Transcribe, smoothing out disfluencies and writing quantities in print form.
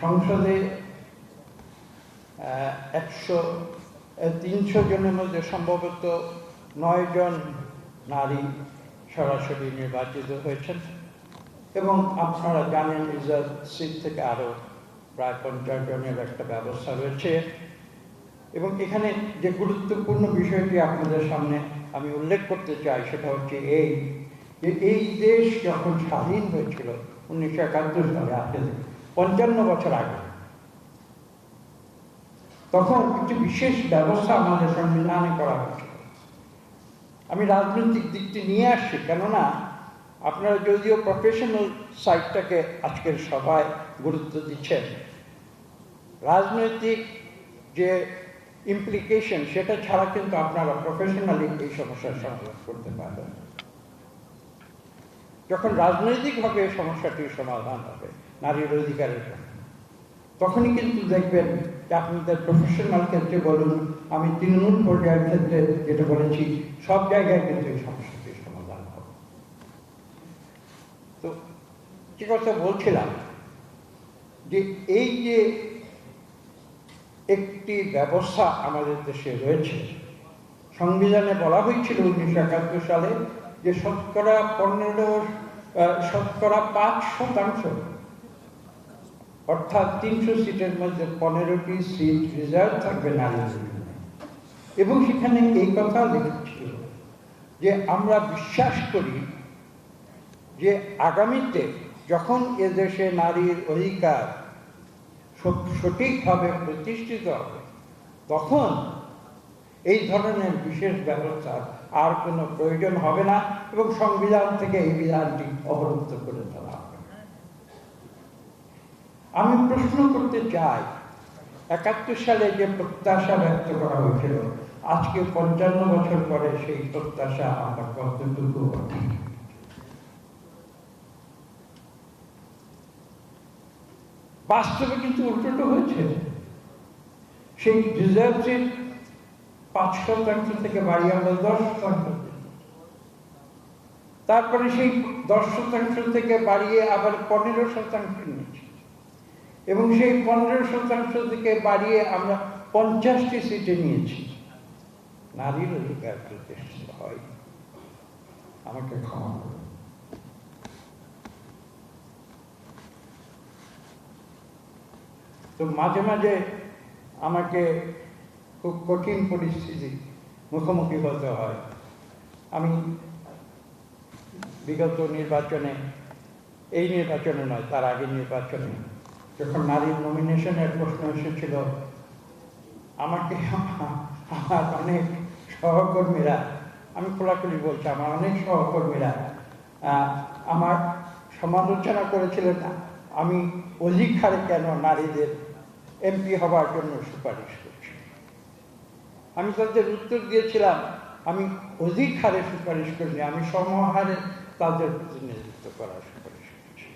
সংসদে 300 জনের মধ্যে সম্ভবত 9 জন নারী সরাসরি নির্বাচিত হয়েছেন এবং আপনারা জানেন রিজার্ভ সিট থেকে আরও প্রায় 50 জনের একটা ব্যবস্থা রয়েছে। এবং এখানে যে গুরুত্বপূর্ণ বিষয়টি আপনাদের সামনে আমি উল্লেখ করতে চাই সেটা হচ্ছে এই দেশ যখন স্বাধীন হয়েছিল 1971 সালে, আজকে 55 বছর আগে, তখন একটি বিশেষ ব্যবস্থা আমাদের সংবিধানে করা হয়েছিল। আমি রাজনৈতিক দিকটি নিয়ে আসছি, কেননা আপনারা যদিও প্রফেশনাল সাইডটাকে আজকের সবাই গুরুত্ব দিচ্ছেন, রাজনৈতিক যে ইমপ্লিকেশন সেটা ছাড়া কিন্তু আপনারা প্রফেশনালি এই সমস্যার সমাধান করতে পারবেন। যখন রাজনৈতিকভাবে এই সমস্যাটির সমাধান হবে নারীর অধিকারের জন্য, তখনই কিন্তু দেখবেন যে আপনাদের প্রফেশনাল ক্ষেত্রে বলুন, আমি তৃণমূল পর্যায়ের ক্ষেত্রে যেটা বলেছি, সব জায়গায় কিন্তু এই সমস্যাটির সমাধান হবে। তো যে কথা বলছিলাম, যে এই যে একটি ব্যবস্থা আমাদের দেশে রয়েছে, সংবিধানে বলা হয়েছিল 1971 সালে যে শতকরা 5% অর্থাৎ 300 সিটের মধ্যে 15টি সিট রিজার্ভ থাকবে নারীদের জন্য। এবং সেখানে এই কথা লিখেছিল যে আমরা বিশ্বাস করি যে আগামীতে যখন এদেশে নারীর অধিকার সঠিকভাবে প্রতিষ্ঠিত হবে, তখন এই ধরনের বিশেষ ব্যবস্থা আর কোনো প্রয়োজন হবে না এবং সংবিধান থেকে এই বিধানটি অবরুদ্ধ করে দেওয়া হবে। আমি প্রশ্ন করতে চাই, 71 সালে যে প্রত্যাশা ব্যক্ত করা হয়েছিল, আজকে 55 বছর পরে সেই প্রত্যাশা আমরা কতটুকু বাস্তবে কিন্তু উল্টো হয়েছে। সেই রিজার্ভ সিট 5% থেকে বাড়িয়ে আমরা 10%, তারপরে সেই 10% থেকে বাড়িয়ে আবার 15% নিয়েছি এবং সেই 15% থেকে বাড়িয়ে আমরা 50টি সিটে নিয়েছি। নারীর অধিকার প্রতিষ্ঠিত হয়। আমাকে ক্ষমা করুন। তো মাঝে মাঝে আমাকে খুব কঠিন পরিস্থিতি মুখোমুখি হতে হয়। আমি বিগত নির্বাচনে, এই নির্বাচনে নয়, তার আগে নির্বাচনে যখন নারীর নমিনেশনের প্রশ্ন এসেছিল, আমাকে আমার অনেক সহকর্মীরা, আমি খোলাখুলি বলছি, আমার অনেক সহকর্মীরা আমার সমালোচনা করেছিলেন আমি অধিক হারে কেন নারীদের এমপি হবার জন্য সুপারিশ করছি। আমি তাদের উত্তর দিয়েছিলাম, আমি অধিক হারে সুপারিশ করিনি, আমি সমহারে তাদের প্রতিনিধিত্ব করার সুপারিশ করছি।